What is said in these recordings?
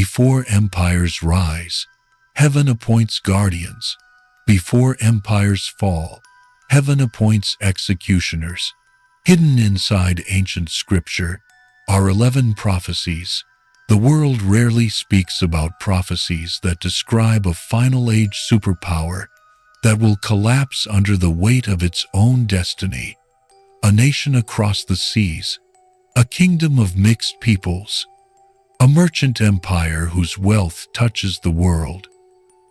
Before empires rise, heaven appoints guardians. Before empires fall, heaven appoints executioners. Hidden inside ancient scripture are 11 prophecies. The world rarely speaks about prophecies that describe a final age superpower that will collapse under the weight of its own destiny. A nation across the seas, a kingdom of mixed peoples, a merchant empire whose wealth touches the world,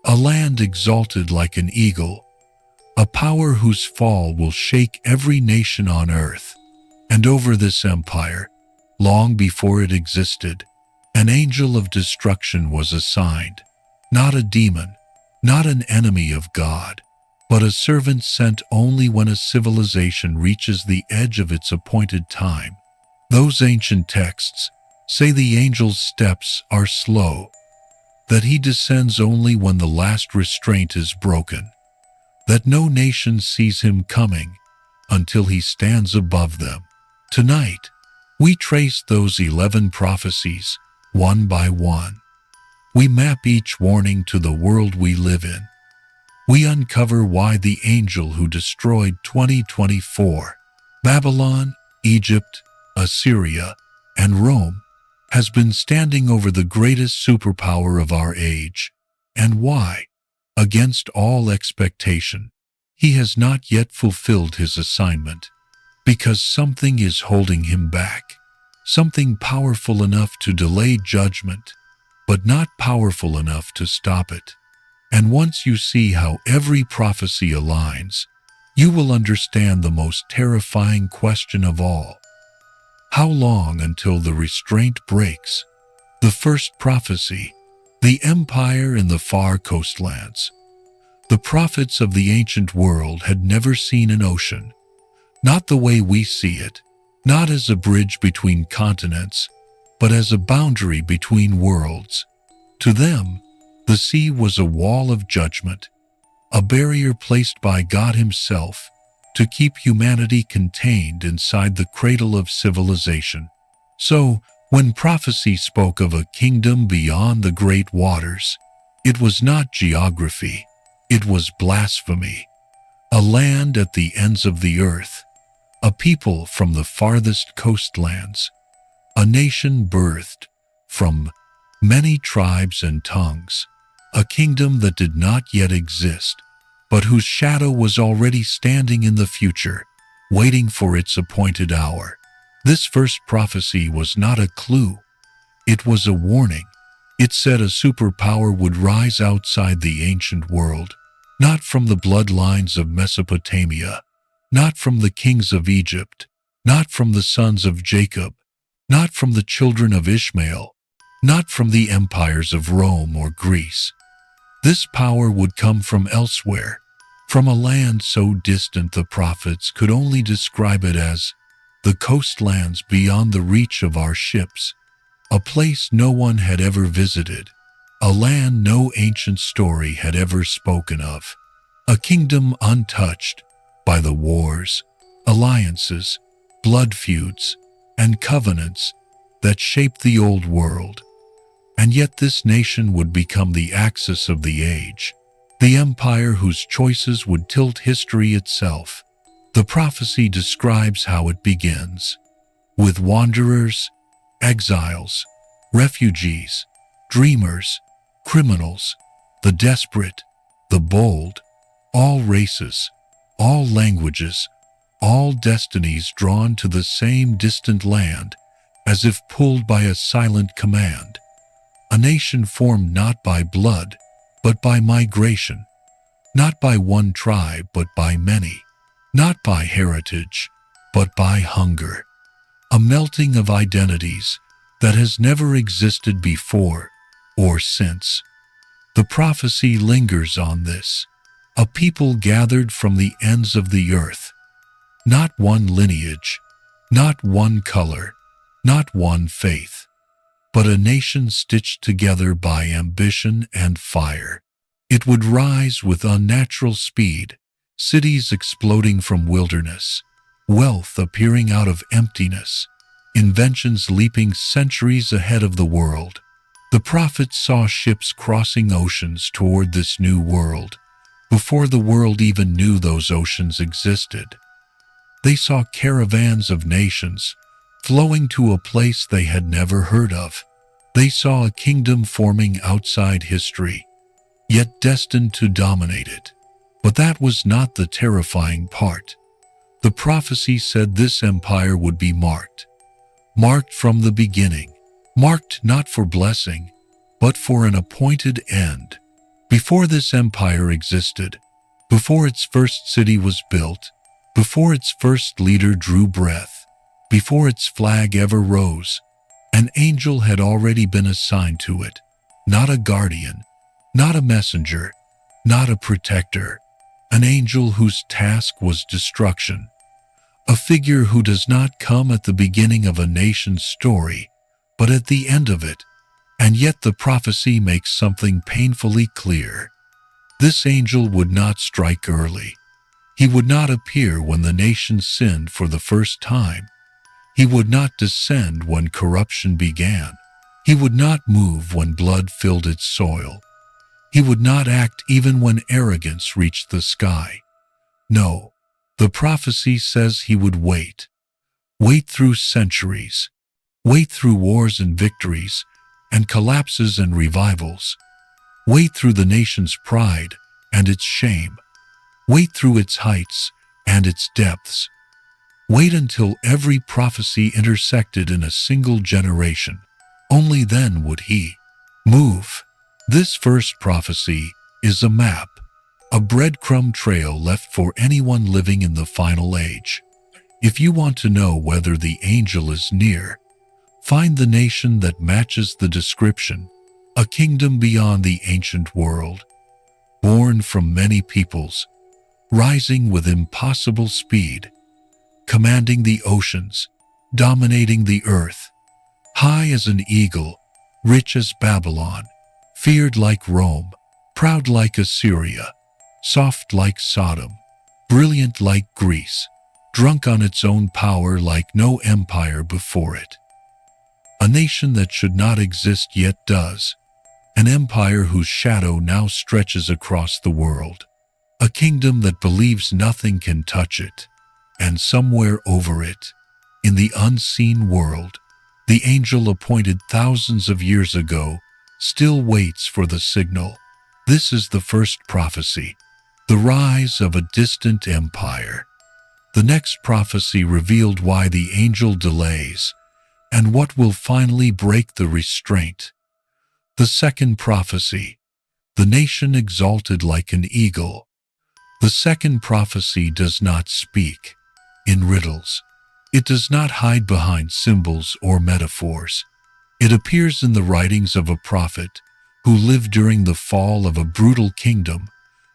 a land exalted like an eagle, a power whose fall will shake every nation on earth. And over this empire, long before it existed, an angel of destruction was assigned, not a demon, not an enemy of God, but a servant sent only when a civilization reaches the edge of its appointed time. Those ancient texts say the angel's steps are slow, that he descends only when the last restraint is broken, that no nation sees him coming until he stands above them. Tonight, we trace those 11 prophecies one by one. We map each warning to the world we live in. We uncover why the angel who destroyed 2024, Babylon, Egypt, Assyria, and Rome, has been standing over the greatest superpower of our age, and why, against all expectation, he has not yet fulfilled his assignment, because something is holding him back. Something powerful enough to delay judgment, but not powerful enough to stop it. And once you see how every prophecy aligns, you will understand the most terrifying question of all. How long until the restraint breaks? The first prophecy, the empire in the far coastlands. The prophets of the ancient world had never seen an ocean, not the way we see it, not as a bridge between continents, but as a boundary between worlds. To them, the sea was a wall of judgment, a barrier placed by God Himself to keep humanity contained inside the cradle of civilization. So, when prophecy spoke of a kingdom beyond the great waters, it was not geography, it was blasphemy. A land at the ends of the earth, a people from the farthest coastlands, a nation birthed from many tribes and tongues, a kingdom that did not yet exist, but whose shadow was already standing in the future, waiting for its appointed hour. This first prophecy was not a clue, it was a warning. It said a superpower would rise outside the ancient world, not from the bloodlines of Mesopotamia, not from the kings of Egypt, not from the sons of Jacob, not from the children of Ishmael, not from the empires of Rome or Greece. This power would come from elsewhere, from a land so distant the prophets could only describe it as the coastlands beyond the reach of our ships, a place no one had ever visited, a land no ancient story had ever spoken of, a kingdom untouched by the wars, alliances, blood feuds, and covenants that shaped the old world. And yet this nation would become the axis of the age, the empire whose choices would tilt history itself. The prophecy describes how it begins, with wanderers, exiles, refugees, dreamers, criminals, the desperate, the bold, all races, all languages, all destinies drawn to the same distant land, as if pulled by a silent command. A nation formed not by blood, but by migration, not by one tribe, but by many, not by heritage, but by hunger. A melting of identities that has never existed before or since. The prophecy lingers on this, a people gathered from the ends of the earth, not one lineage, not one color, not one faith, but a nation stitched together by ambition and fire. It would rise with unnatural speed, cities exploding from wilderness, wealth appearing out of emptiness, inventions leaping centuries ahead of the world. The prophets saw ships crossing oceans toward this new world, before the world even knew those oceans existed. They saw caravans of nations flowing to a place they had never heard of. They saw a kingdom forming outside history, yet destined to dominate it. But that was not the terrifying part. The prophecy said this empire would be marked from the beginning, marked not for blessing, but for an appointed end. Before this empire existed, before its first city was built, before its first leader drew breath, before its flag ever rose, an angel had already been assigned to it, not a guardian, not a messenger, not a protector, an angel whose task was destruction, a figure who does not come at the beginning of a nation's story, but at the end of it. And yet the prophecy makes something painfully clear. This angel would not strike early. He would not appear when the nation sinned for the first time. He would not descend when corruption began. He would not move when blood filled its soil. He would not act even when arrogance reached the sky. No, the prophecy says he would wait. Wait through centuries. Wait through wars and victories, and collapses and revivals. Wait through the nation's pride and its shame. Wait through its heights and its depths. Wait until every prophecy intersected in a single generation. Only then would he move. This first prophecy is a map, a breadcrumb trail left for anyone living in the final age. If you want to know whether the angel is near, find the nation that matches the description, a kingdom beyond the ancient world, born from many peoples, rising with impossible speed, commanding the oceans, dominating the earth, high as an eagle, rich as Babylon, feared like Rome, proud like Assyria, soft like Sodom, brilliant like Greece, drunk on its own power like no empire before it. A nation that should not exist yet does, an empire whose shadow now stretches across the world, a kingdom that believes nothing can touch it, and somewhere over it, in the unseen world, the angel appointed thousands of years ago still waits for the signal. This is the first prophecy, the rise of a distant empire. The next prophecy revealed why the angel delays, and what will finally break the restraint. The second prophecy, the nation exalted like an eagle. The second prophecy does not speak in riddles. It does not hide behind symbols or metaphors. It appears in the writings of a prophet who lived during the fall of a brutal kingdom,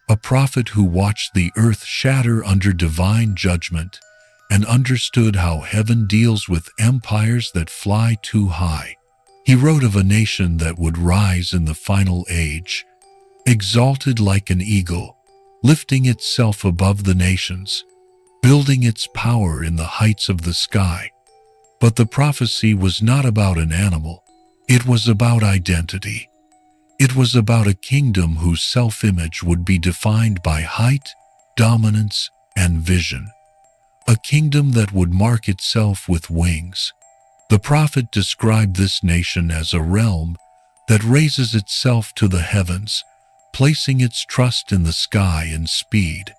a prophet who watched the earth shatter under divine judgment and understood how heaven deals with empires that fly too high. He wrote of a nation that would rise in the final age, exalted like an eagle, lifting itself above the nations, building its power in the heights of the sky. But the prophecy was not about an animal. It was about identity. It was about a kingdom whose self-image would be defined by height, dominance, and vision. A kingdom that would mark itself with wings. The prophet described this nation as a realm that raises itself to the heavens, placing its trust in the sky and speed,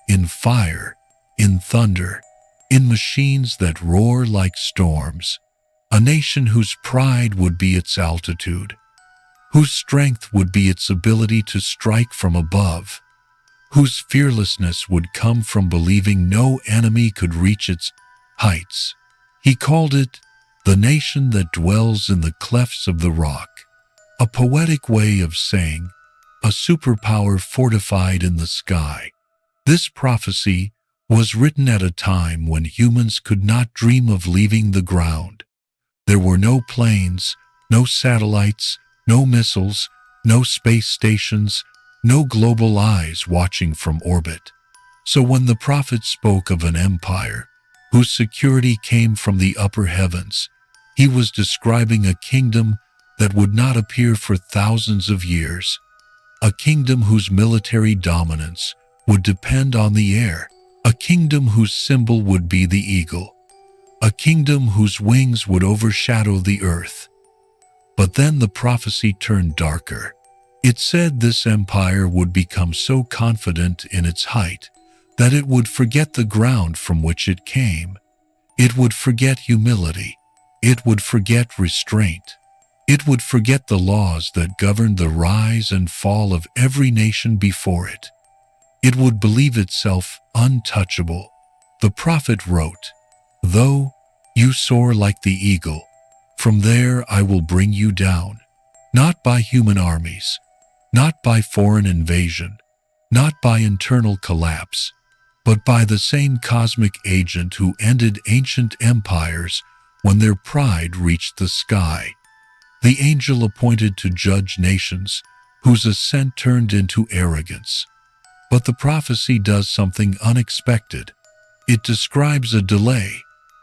in fire, in thunder, in machines that roar like storms. A nation whose pride would be its altitude, whose strength would be its ability to strike from above, whose fearlessness would come from believing no enemy could reach its heights. He called it the nation that dwells in the clefts of the rock, a poetic way of saying a superpower fortified in the sky. This prophecy was written at a time when humans could not dream of leaving the ground. There were no planes, no satellites, no missiles, no space stations, no global eyes watching from orbit. So when the prophet spoke of an empire whose security came from the upper heavens, he was describing a kingdom that would not appear for thousands of years, a kingdom whose military dominance would depend on the air, a kingdom whose symbol would be the eagle, a kingdom whose wings would overshadow the earth. But then the prophecy turned darker. It said this empire would become so confident in its height that it would forget the ground from which it came. It would forget humility. It would forget restraint. It would forget the laws that governed the rise and fall of every nation before it. It would believe itself untouchable. The prophet wrote, "Though you soar like the eagle, from there I will bring you down, not by human armies, not by foreign invasion, not by internal collapse, but by the same cosmic agent who ended ancient empires when their pride reached the sky, the angel appointed to judge nations whose ascent turned into arrogance." But the prophecy does something unexpected. It describes a delay.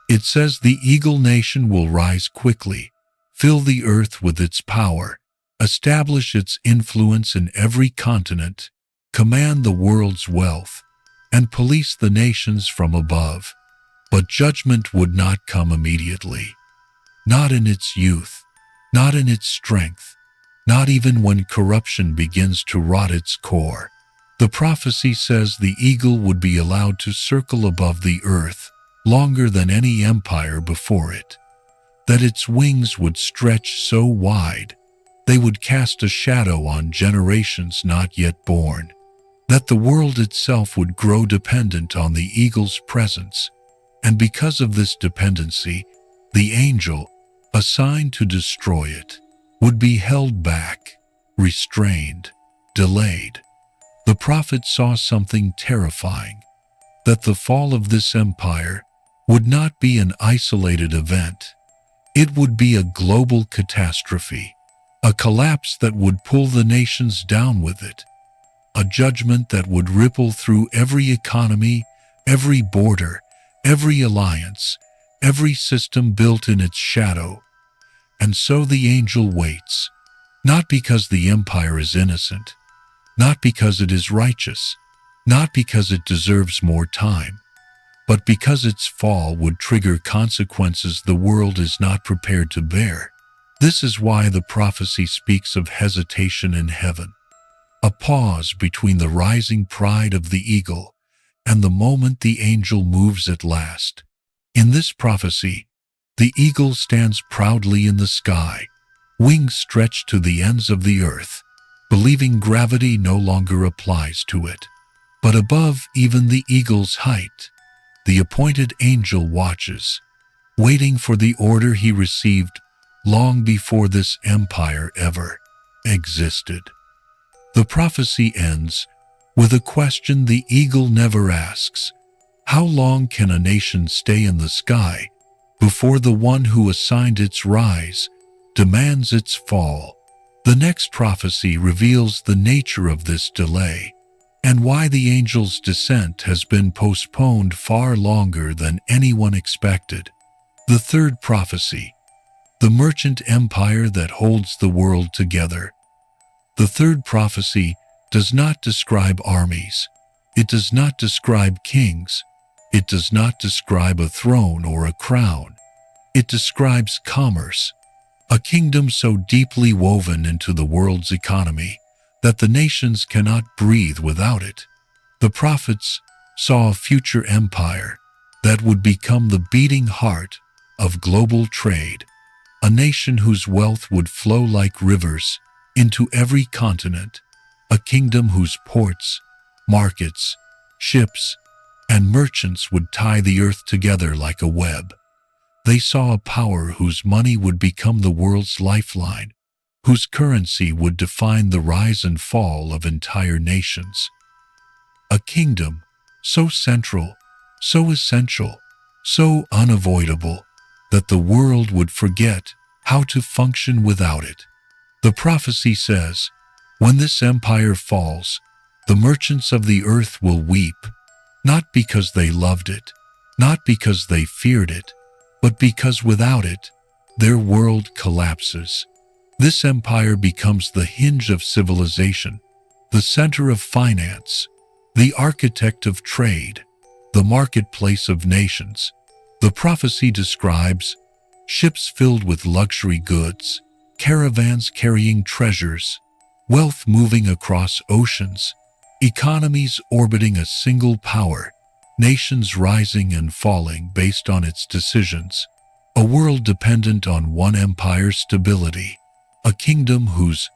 It says the eagle nation will rise quickly, fill the earth with its power, establish its influence in every continent, command the world's wealth, and police the nations from above. But judgment would not come immediately. Not in its youth, not in its strength, not even when corruption begins to rot its core. The prophecy says the eagle would be allowed to circle above the earth longer than any empire before it, that its wings would stretch so wide they would cast a shadow on generations not yet born, that the world itself would grow dependent on the eagle's presence, and because of this dependency, the angel, assigned to destroy it, would be held back, restrained, delayed. The prophet saw something terrifying, that the fall of this empire would not be an isolated event. It would be a global catastrophe, a collapse that would pull the nations down with it, a judgment that would ripple through every economy, every border, every alliance, every system built in its shadow. And so the angel waits, not because the empire is innocent, not because it is righteous, not because it deserves more time, but because its fall would trigger consequences the world is not prepared to bear. This is why the prophecy speaks of hesitation in heaven, a pause between the rising pride of the eagle and the moment the angel moves at last. In this prophecy, the eagle stands proudly in the sky, wings stretched to the ends of the earth, believing gravity no longer applies to it. But above even the eagle's height, the appointed angel watches, waiting for the order he received long before this empire ever existed. The prophecy ends with a question the eagle never asks. How long can a nation stay in the sky before the one who assigned its rise demands its fall? The next prophecy reveals the nature of this delay and why the angel's descent has been postponed far longer than anyone expected. The third prophecy, the merchant empire that holds the world together. The third prophecy does not describe armies. It does not describe kings. It does not describe a throne or a crown. It describes commerce, a kingdom so deeply woven into the world's economy that the nations cannot breathe without it. The prophets saw a future empire that would become the beating heart of global trade, a nation whose wealth would flow like rivers into every continent, a kingdom whose ports, markets, ships, and merchants would tie the earth together like a web. They saw a power whose money would become the world's lifeline, whose currency would define the rise and fall of entire nations. A kingdom so central, so essential, so unavoidable, that the world would forget how to function without it. The prophecy says, when this empire falls, the merchants of the earth will weep, not because they loved it, not because they feared it, but because without it, their world collapses. This empire becomes the hinge of civilization, the center of finance, the architect of trade, the marketplace of nations. The prophecy describes ships filled with luxury goods, caravans carrying treasures, wealth moving across oceans, economies orbiting a single power, nations rising and falling based on its decisions, a world dependent on one empire's stability, a kingdom whose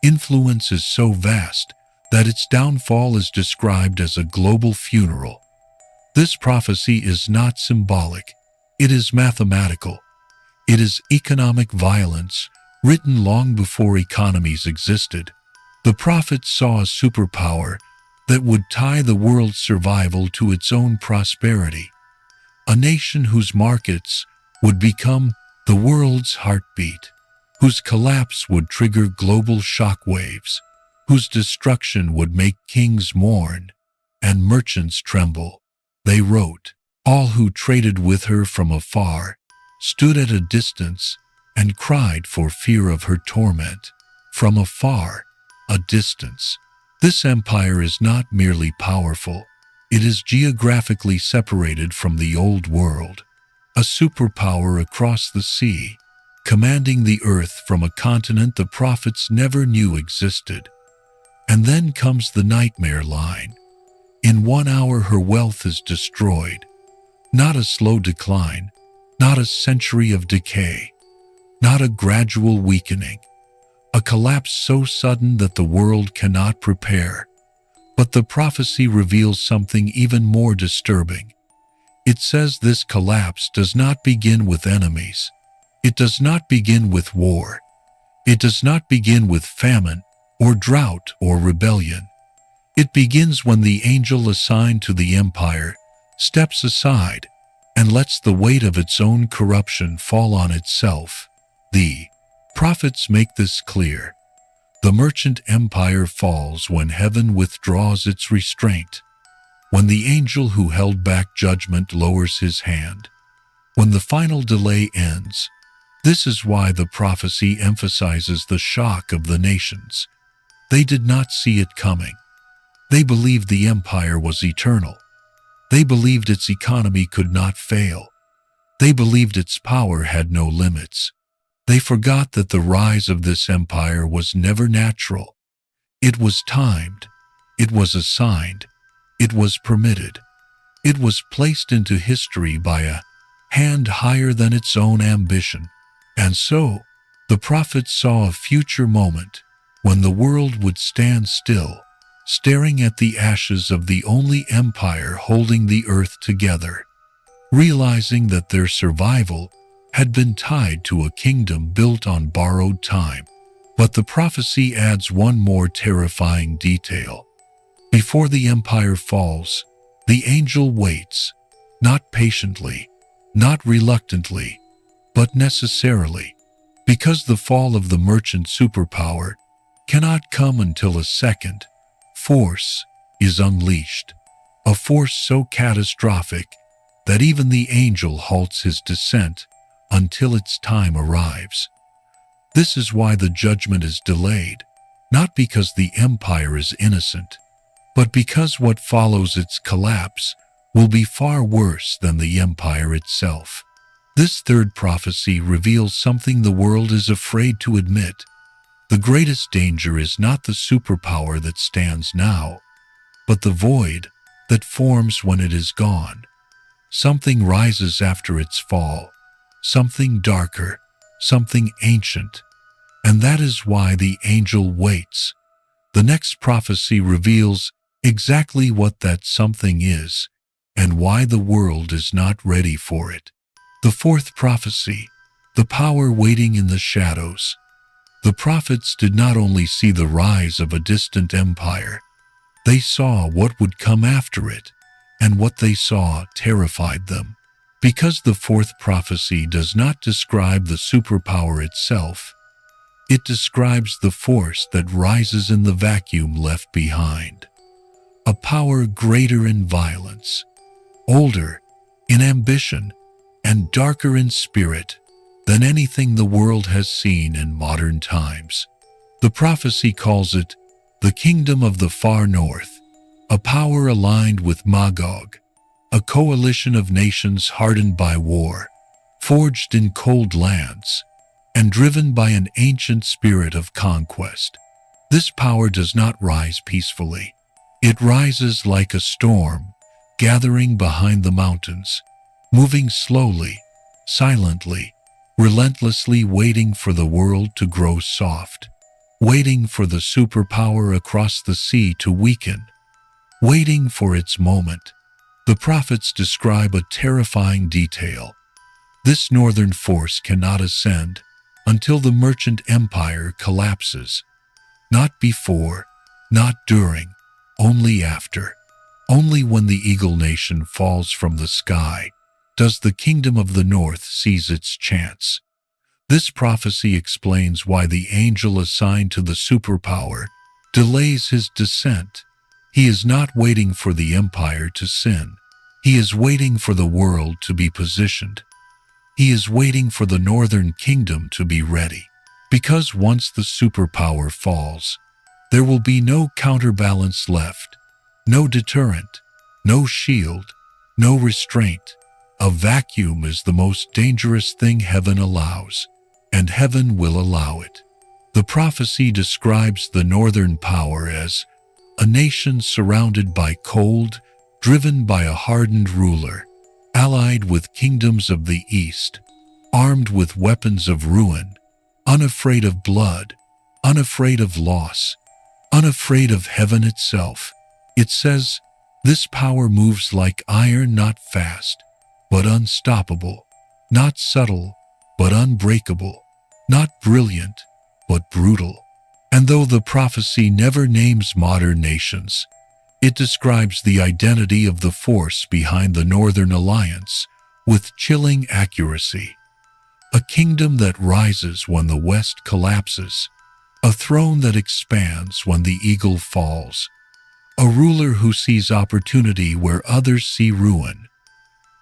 influence is so vast that its downfall is described as a global funeral. This prophecy is not symbolic, it is mathematical. It is economic violence, written long before economies existed. The prophet saw a superpower that would tie the world's survival to its own prosperity, a nation whose markets would become the world's heartbeat, whose collapse would trigger global shockwaves, whose destruction would make kings mourn and merchants tremble. They wrote, "All who traded with her from afar stood at a distance and cried for fear of her torment." From afar, a distance. This empire is not merely powerful, it is geographically separated from the old world, a superpower across the sea, commanding the earth from a continent the prophets never knew existed. And then comes the nightmare line. In 1 hour her wealth is destroyed. Not a slow decline, not a century of decay, not a gradual weakening, a collapse so sudden that the world cannot prepare. But the prophecy reveals something even more disturbing. It says this collapse does not begin with enemies. It does not begin with war. It does not begin with famine or drought or rebellion. It begins when the angel assigned to the empire steps aside and lets the weight of its own corruption fall on itself. The prophets make this clear. The merchant empire falls when heaven withdraws its restraint, when the angel who held back judgment lowers his hand, when the final delay ends. This is why the prophecy emphasizes the shock of the nations. They did not see it coming. They believed the empire was eternal. They believed its economy could not fail. They believed its power had no limits. They forgot that the rise of this empire was never natural. It was timed. It was assigned. It was permitted. It was placed into history by a hand higher than its own ambition. And so, the prophets saw a future moment when the world would stand still, staring at the ashes of the only empire holding the earth together, realizing that their survival had been tied to a kingdom built on borrowed time. But the prophecy adds one more terrifying detail. Before the empire falls, the angel waits, not patiently, not reluctantly, but necessarily, because the fall of the merchant superpower cannot come until a second force is unleashed, a force so catastrophic that even the angel halts his descent until its time arrives. This is why the judgment is delayed, not because the empire is innocent, but because what follows its collapse will be far worse than the empire itself. This third prophecy reveals something the world is afraid to admit. The greatest danger is not the superpower that stands now, but the void that forms when it is gone. Something rises after its fall, something darker, something ancient, and that is why the angel waits. The next prophecy reveals exactly what that something is and why the world is not ready for it. The fourth prophecy, the power waiting in the shadows. The prophets did not only see the rise of a distant empire, they saw what would come after it, and what they saw terrified them. Because the fourth prophecy does not describe the superpower itself, it describes the force that rises in the vacuum left behind. A power greater in violence, older in ambition, and darker in spirit. than anything the world has seen in modern times. The prophecy calls it the kingdom of the far north, a power aligned with Magog, a coalition of nations hardened by war, forged in cold lands, and driven by an ancient spirit of conquest. This power does not rise peacefully. It rises like a storm, gathering behind the mountains, moving slowly, silently, relentlessly, waiting for the world to grow soft, waiting for the superpower across the sea to weaken, waiting for its moment. The prophets describe a terrifying detail. This northern force cannot ascend until the merchant empire collapses. Not before, not during, only after. Only when the eagle nation falls from the sky does the kingdom of the north seize its chance. This prophecy explains why the angel assigned to the superpower delays his descent. He is not waiting for the empire to sin. He is waiting for the world to be positioned. He is waiting for the northern kingdom to be ready. Because once the superpower falls, there will be no counterbalance left, no deterrent, no shield, no restraint. A vacuum is the most dangerous thing heaven allows, and heaven will allow it. The prophecy describes the northern power as a nation surrounded by cold, driven by a hardened ruler, allied with kingdoms of the east, armed with weapons of ruin, unafraid of blood, unafraid of loss, unafraid of heaven itself. It says, this power moves like iron, not fast, but unstoppable, not subtle, but unbreakable, not brilliant, but brutal. And though the prophecy never names modern nations, it describes the identity of the force behind the Northern Alliance with chilling accuracy. A kingdom that rises when the West collapses, a throne that expands when the eagle falls, a ruler who sees opportunity where others see ruin.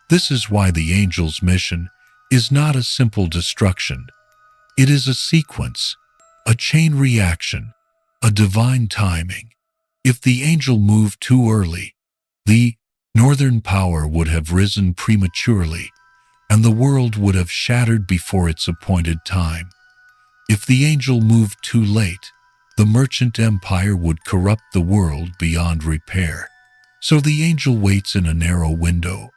This is why the angel's mission is not a simple destruction. It is a sequence, a chain reaction, a divine timing. If the angel moved too early, the northern power would have risen prematurely, and the world would have shattered before its appointed time. If the angel moved too late, the merchant empire would corrupt the world beyond repair. So the angel waits in a narrow window,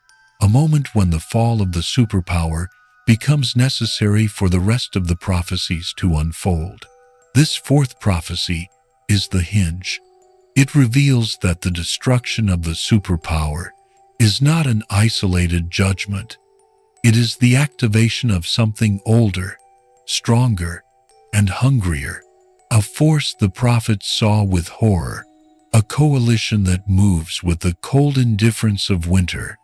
a moment when the fall of the superpower becomes necessary for the rest of the prophecies to unfold. This fourth prophecy is the hinge. It reveals that the destruction of the superpower is not an isolated judgment. It is the activation of something older, stronger, and hungrier, a force the prophets saw with horror, a coalition that moves with the cold indifference of winter,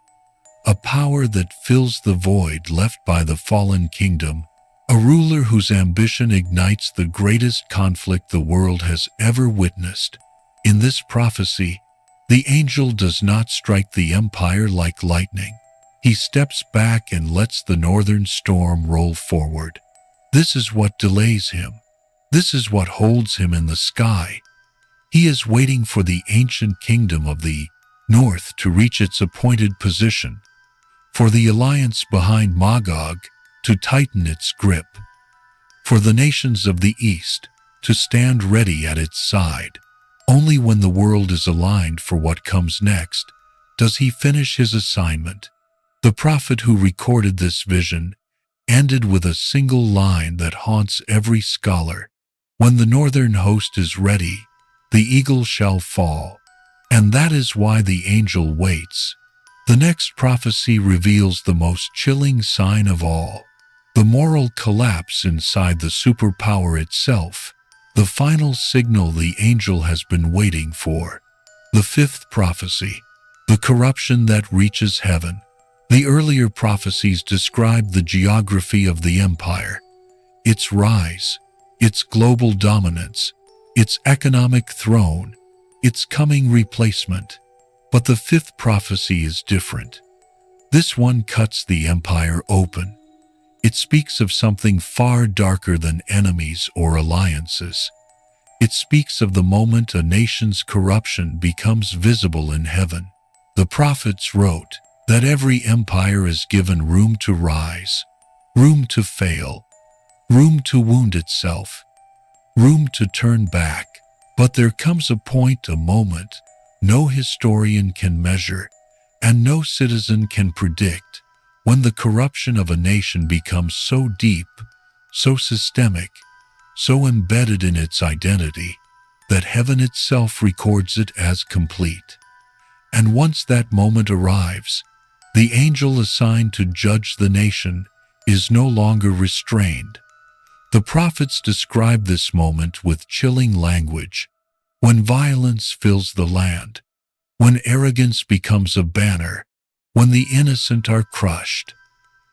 a power that fills the void left by the fallen kingdom, a ruler whose ambition ignites the greatest conflict the world has ever witnessed. In this prophecy, the angel does not strike the empire like lightning. He steps back and lets the northern storm roll forward. This is what delays him. This is what holds him in the sky. He is waiting for the ancient kingdom of the north to reach its appointed position, for the alliance behind Magog to tighten its grip, for the nations of the east to stand ready at its side. Only when the world is aligned for what comes next does he finish his assignment. The prophet who recorded this vision ended with a single line that haunts every scholar. When the northern host is ready, the eagle shall fall. And that is why the angel waits. The next prophecy reveals the most chilling sign of all, the moral collapse inside the superpower itself, the final signal the angel has been waiting for. The fifth prophecy, the corruption that reaches heaven. The earlier prophecies described the geography of the empire, its rise, its global dominance, its economic throne, its coming replacement. But the fifth prophecy is different. This one cuts the empire open. It speaks of something far darker than enemies or alliances. It speaks of the moment a nation's corruption becomes visible in heaven. The prophets wrote that every empire is given room to rise, room to fail, room to wound itself, room to turn back. But there comes a point, a moment, no historian can measure and no citizen can predict, when the corruption of a nation becomes so deep, so systemic, so embedded in its identity, that heaven itself records it as complete. And once that moment arrives, the angel assigned to judge the nation is no longer restrained. The prophets describe this moment with chilling language: when violence fills the land, when arrogance becomes a banner, when the innocent are crushed,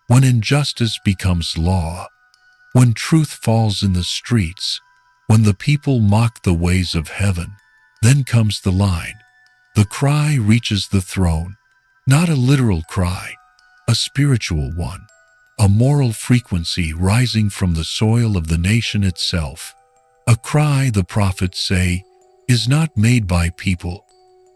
when injustice becomes law, when truth falls in the streets, when the people mock the ways of heaven, then comes the line. The cry reaches the throne, not a literal cry, a spiritual one, a moral frequency rising from the soil of the nation itself. A cry, the prophets say, is not made by people,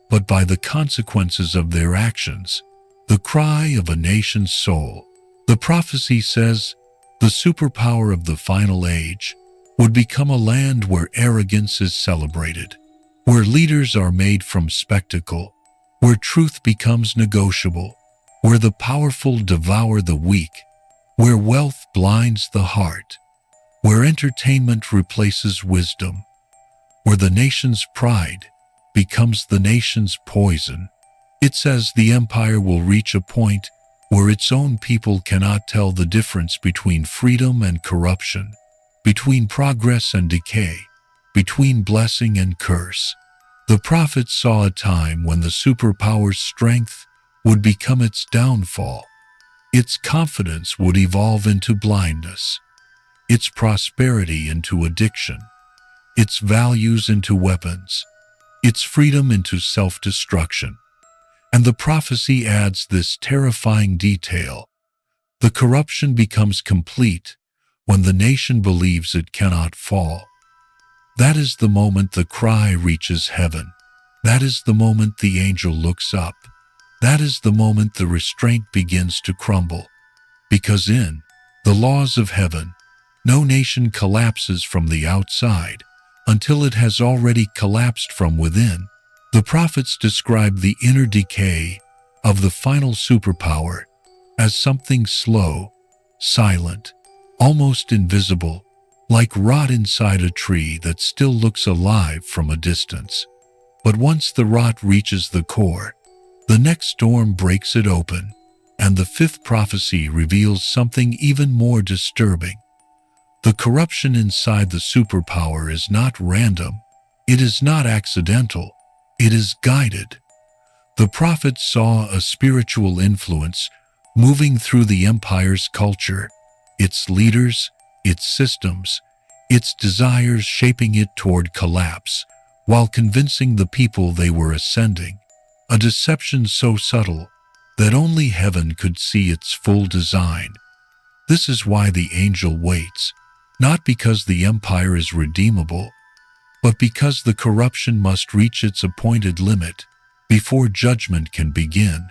but by the consequences of their actions, the cry of a nation's soul. The prophecy says the superpower of the final age would become a land where arrogance is celebrated, where leaders are made from spectacle, where truth becomes negotiable, where the powerful devour the weak, where wealth blinds the heart, where entertainment replaces wisdom, where the nation's pride becomes the nation's poison. It says the empire will reach a point where its own people cannot tell the difference between freedom and corruption, between progress and decay, between blessing and curse. The prophets saw a time when the superpower's strength would become its downfall. Its confidence would evolve into blindness, its prosperity into addiction, its values into weapons, its freedom into self-destruction. And the prophecy adds this terrifying detail: the corruption becomes complete when the nation believes it cannot fall. That is the moment the cry reaches heaven. That is the moment the angel looks up. That is the moment the restraint begins to crumble. Because in the laws of heaven, no nation collapses from the outside until it has already collapsed from within. The prophets describe the inner decay of the final superpower as something slow, silent, almost invisible, like rot inside a tree that still looks alive from a distance. But once the rot reaches the core, the next storm breaks it open, and the fifth prophecy reveals something even more disturbing. The corruption inside the superpower is not random. It is not accidental. It is guided. The prophets saw a spiritual influence moving through the empire's culture, its leaders, its systems, its desires, shaping it toward collapse, while convincing the people they were ascending. A deception so subtle that only heaven could see its full design. This is why the angel waits, not because the empire is redeemable, but because the corruption must reach its appointed limit before judgment can begin.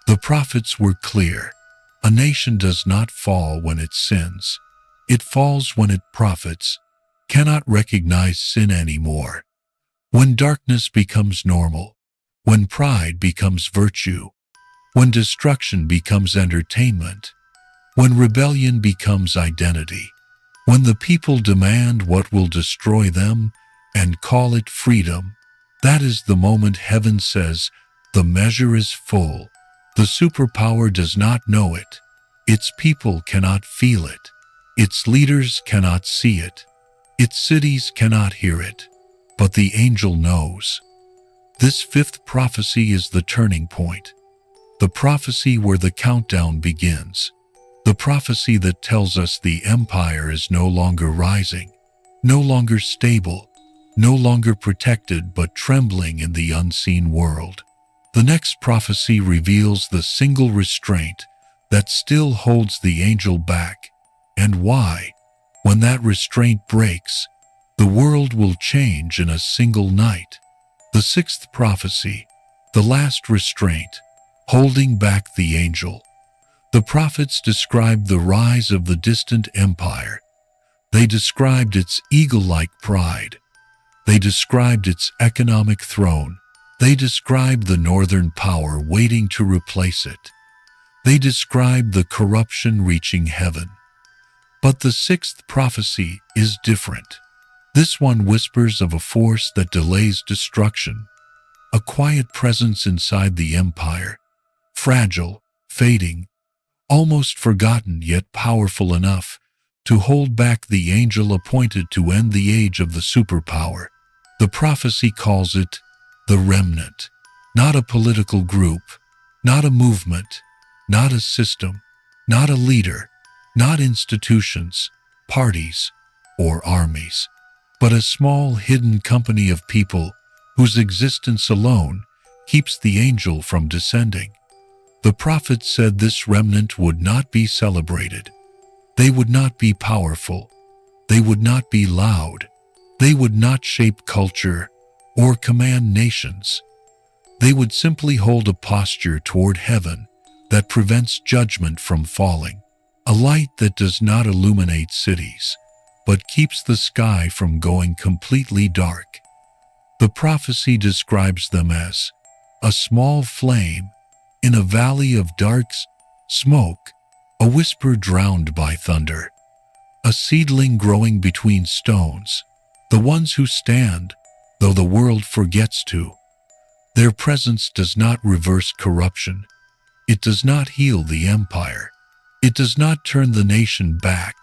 The prophets were clear. A nation does not fall when it sins. It falls when it profits, cannot recognize sin anymore. When darkness becomes normal, when pride becomes virtue, when destruction becomes entertainment, when rebellion becomes identity, when the people demand what will destroy them and call it freedom, that is the moment heaven says, the measure is full. The superpower does not know it. Its people cannot feel it. Its leaders cannot see it. Its cities cannot hear it. But the angel knows. This fifth prophecy is the turning point. The prophecy where the countdown begins. The prophecy that tells us the empire is no longer rising, no longer stable, no longer protected but trembling in the unseen world. The next prophecy reveals the single restraint that still holds the angel back. and why, when that restraint breaks, the world will change in a single night. The sixth prophecy, the last restraint, holding back the angel. The prophets described the rise of the distant empire. They described its eagle-like pride. They described its economic throne. They described the northern power waiting to replace it. They described the corruption reaching heaven. But the sixth prophecy is different. This one whispers of a force that delays destruction, a quiet presence inside the empire, fragile, fading, almost forgotten yet powerful enough to hold back the angel appointed to end the age of the superpower. The prophecy calls it the Remnant, not a political group, not a movement, not a system, not a leader, not institutions, parties, or armies, but a small hidden company of people whose existence alone keeps the angel from descending. The prophet said this remnant would not be celebrated. They would not be powerful. They would not be loud. They would not shape culture or command nations. They would simply hold a posture toward heaven that prevents judgment from falling, a light that does not illuminate cities, but keeps the sky from going completely dark. The prophecy describes them as a small flame in a valley of dark smoke, a whisper drowned by thunder, a seedling growing between stones, the ones who stand, though the world forgets to. Their presence does not reverse corruption. It does not heal the empire. It does not turn the nation back.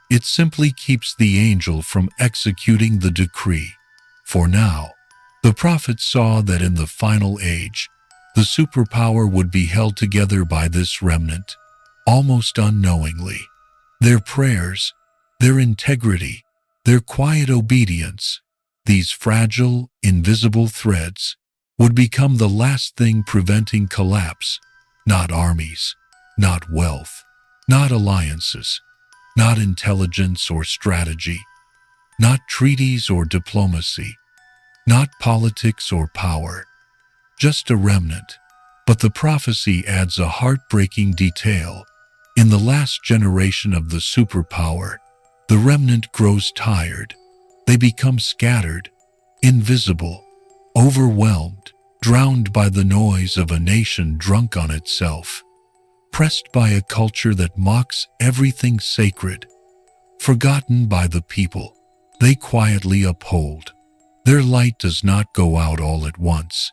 It simply keeps the angel from executing the decree. For now, the prophet saw that in the final age, the superpower would be held together by this remnant, almost unknowingly. Their prayers, their integrity, their quiet obedience, these fragile, invisible threads, would become the last thing preventing collapse, not armies, not wealth, not alliances, not intelligence or strategy, not treaties or diplomacy, not politics or power, just a remnant. But the prophecy adds a heartbreaking detail. In the last generation of the superpower, the remnant grows tired. They become scattered, invisible, overwhelmed, drowned by the noise of a nation drunk on itself, pressed by a culture that mocks everything sacred, forgotten by the people they quietly uphold. Their light does not go out all at once.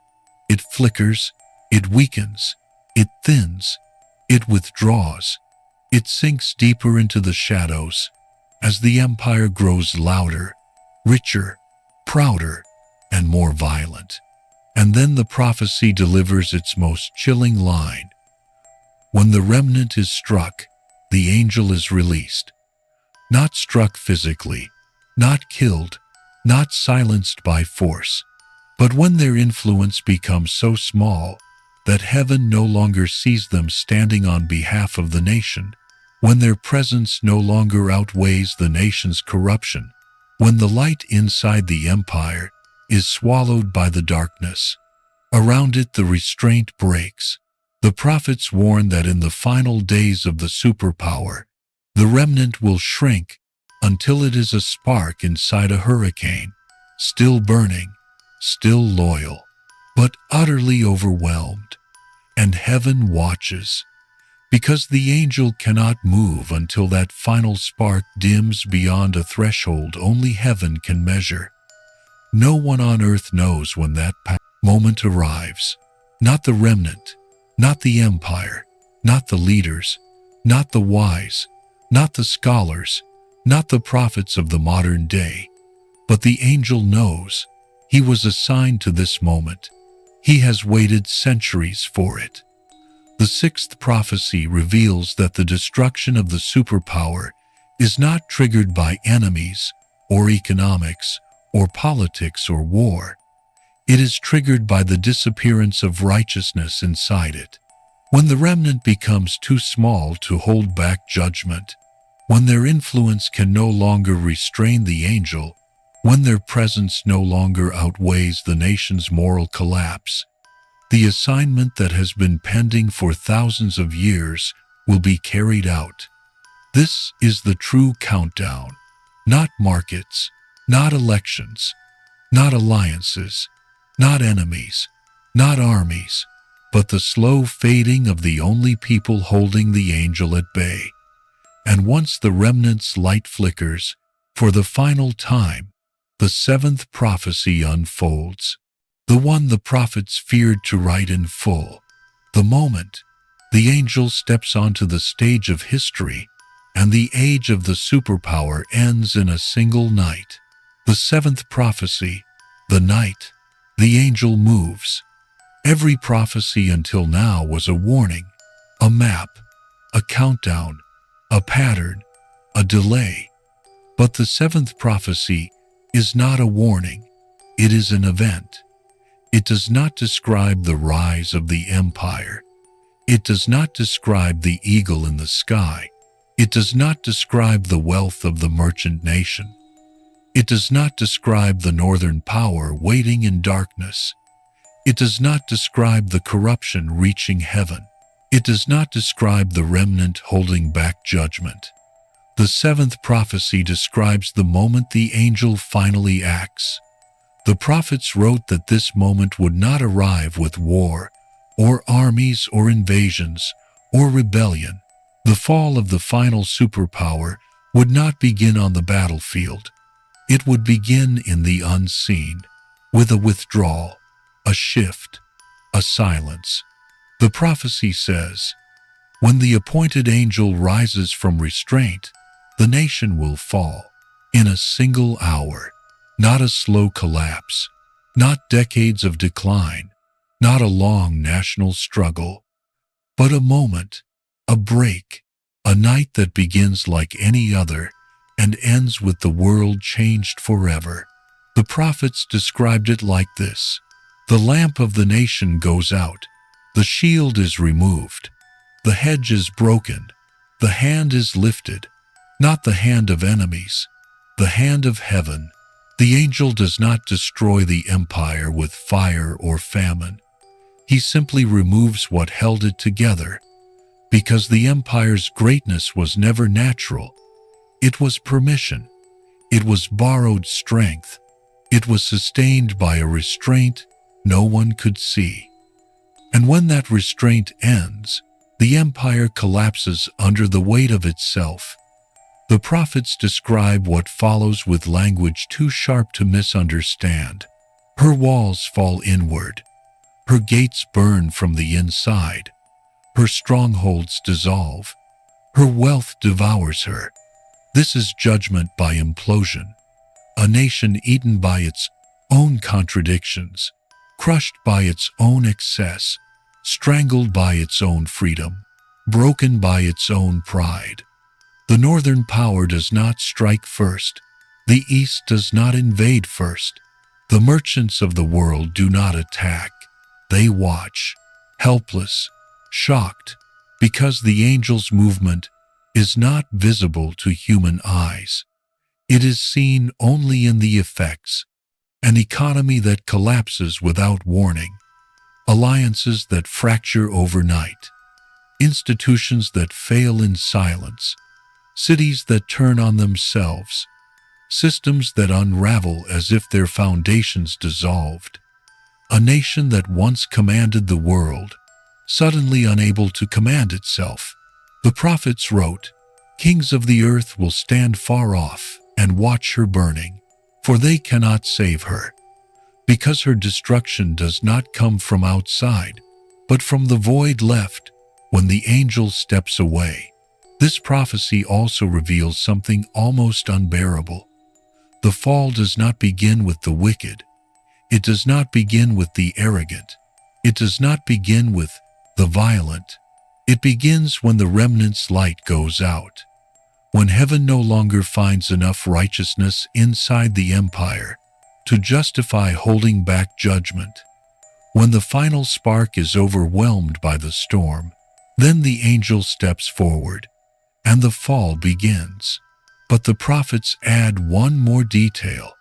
It flickers, it weakens, it thins, it withdraws, it sinks deeper into the shadows as the empire grows louder, richer, prouder, and more violent. And then the prophecy delivers its most chilling line. When the remnant is struck, the angel is released. Not struck physically, not killed, not silenced by force, but when their influence becomes so small that heaven no longer sees them standing on behalf of the nation, when their presence no longer outweighs the nation's corruption, when the light inside the empire is swallowed by the darkness, around it the restraint breaks. The prophets warn that in the final days of the superpower, the remnant will shrink until it is a spark inside a hurricane, still burning, still loyal, but utterly overwhelmed. And heaven watches, because the angel cannot move until that final spark dims beyond a threshold only heaven can measure. No one on earth knows when that moment arrives. Not the remnant, not the empire, not the leaders, not the wise, not the scholars, not the prophets of the modern day. But the angel knows. He was assigned to this moment. He has waited centuries for it. The sixth prophecy reveals that the destruction of the superpower is not triggered by enemies or economics or politics or war. It is triggered by the disappearance of righteousness inside it. When the remnant becomes too small to hold back judgment, when their influence can no longer restrain the angel, when their presence no longer outweighs the nation's moral collapse, the assignment that has been pending for thousands of years will be carried out. This is the true countdown. Not markets, not elections, not alliances, not enemies, not armies, but the slow fading of the only people holding the angel at bay. And once the remnant's light flickers, for the final time, the seventh prophecy unfolds, the one the prophets feared to write in full. The moment the angel steps onto the stage of history, and the age of the superpower ends in a single night. The seventh prophecy, the night the angel moves. Every prophecy until now was a warning, a map, a countdown, a pattern, a delay. But the seventh prophecy is not a warning, it is an event. It does not describe the rise of the empire. It does not describe the eagle in the sky. It does not describe the wealth of the merchant nation. It does not describe the northern power waiting in darkness. It does not describe the corruption reaching heaven. It does not describe the remnant holding back judgment. The seventh prophecy describes the moment the angel finally acts. The prophets wrote that this moment would not arrive with war, or armies, or invasions, or rebellion. The fall of the final superpower would not begin on the battlefield. It would begin in the unseen, with a withdrawal, a shift, a silence. The prophecy says, when the appointed angel rises from restraint, the nation will fall in a single hour, not a slow collapse, not decades of decline, not a long national struggle, but a moment, a break, a night that begins like any other and ends with the world changed forever. The prophets described it like this: the lamp of the nation goes out, the shield is removed, the hedge is broken, the hand is lifted, not the hand of enemies, the hand of heaven. The angel does not destroy the empire with fire or famine. He simply removes what held it together, because the empire's greatness was never natural. It was permission. It was borrowed strength. It was sustained by a restraint no one could see. And when that restraint ends, the empire collapses under the weight of itself. The prophets describe what follows with language too sharp to misunderstand. Her walls fall inward. Her gates burn from the inside. Her strongholds dissolve. Her wealth devours her. This is judgment by implosion. A nation eaten by its own contradictions, crushed by its own excess, strangled by its own freedom, broken by its own pride. The northern power does not strike first. The east does not invade first. The merchants of the world do not attack. They watch, helpless, shocked, because the angel's movement is not visible to human eyes. It is seen only in the effects: an economy that collapses without warning, alliances that fracture overnight, institutions that fail in silence, cities that turn on themselves, systems that unravel as if their foundations dissolved. A nation that once commanded the world, suddenly unable to command itself. The prophets wrote, "Kings of the earth will stand far off and watch her burning, for they cannot save her, because her destruction does not come from outside, but from the void left when the angel steps away." This prophecy also reveals something almost unbearable. The fall does not begin with the wicked. It does not begin with the arrogant. It does not begin with the violent. It begins when the remnant's light goes out, when heaven no longer finds enough righteousness inside the empire to justify holding back judgment, when the final spark is overwhelmed by the storm. Then the angel steps forward, and the fall begins. But the prophets add one more detail,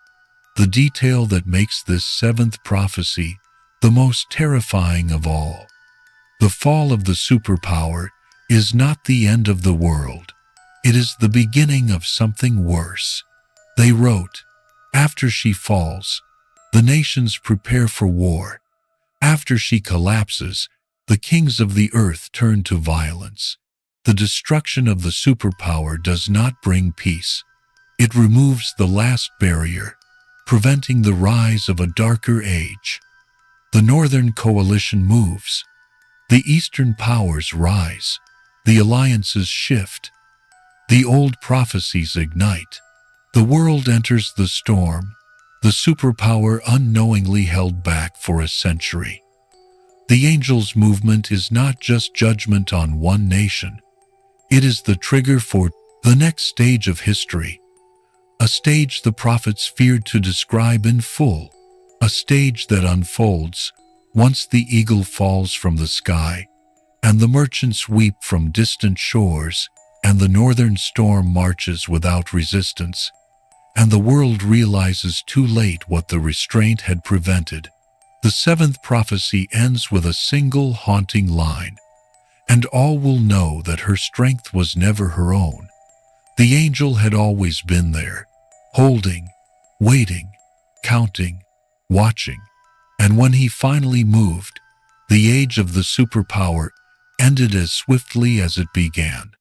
the detail that makes this seventh prophecy the most terrifying of all. The fall of the superpower is not the end of the world. It is the beginning of something worse. They wrote, after she falls, the nations prepare for war. After she collapses, the kings of the earth turn to violence. The destruction of the superpower does not bring peace. It removes the last barrier, preventing the rise of a darker age. The Northern Coalition moves. The Eastern powers rise. The alliances shift. The old prophecies ignite. The world enters the storm, the superpower unknowingly held back for a century. The angels' movement is not just judgment on one nation. It is the trigger for the next stage of history, a stage the prophets feared to describe in full, a stage that unfolds once the eagle falls from the sky, and the merchants weep from distant shores, and the northern storm marches without resistance, and the world realizes too late what the restraint had prevented. The seventh prophecy ends with a single haunting line, and all will know that her strength was never her own. The angel had always been there, holding, waiting, counting, watching, and when he finally moved, the age of the superpower ended as swiftly as it began.